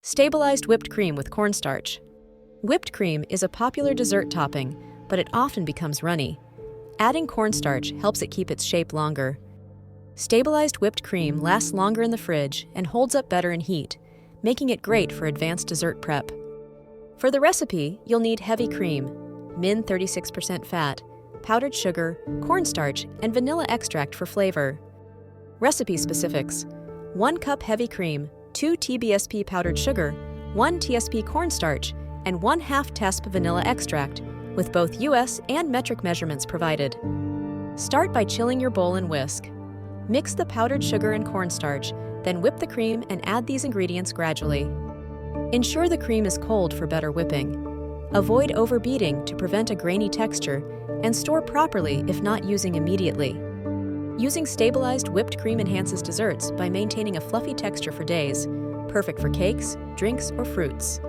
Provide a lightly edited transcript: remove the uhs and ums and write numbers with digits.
Stabilized whipped cream with cornstarch. Whipped cream is a popular dessert topping, but it often becomes runny. Adding cornstarch helps it keep its shape longer. Stabilized whipped cream lasts longer in the fridge and holds up better in heat, making it great for advanced dessert prep. For the recipe, you'll need heavy cream, min 36% fat, powdered sugar, cornstarch, and vanilla extract for flavor. Recipe specifics: 1 cup heavy cream, 2 TBSP powdered sugar, 1 TSP cornstarch, and 1/2 TSP vanilla extract, with both US and metric measurements provided. Start by chilling your bowl and whisk. Mix the powdered sugar and cornstarch, then whip the cream and add these ingredients gradually. Ensure the cream is cold for better whipping. Avoid overbeating to prevent a grainy texture, and store properly if not using immediately. Using stabilized whipped cream enhances desserts by maintaining a fluffy texture for days, perfect for cakes, drinks, or fruits.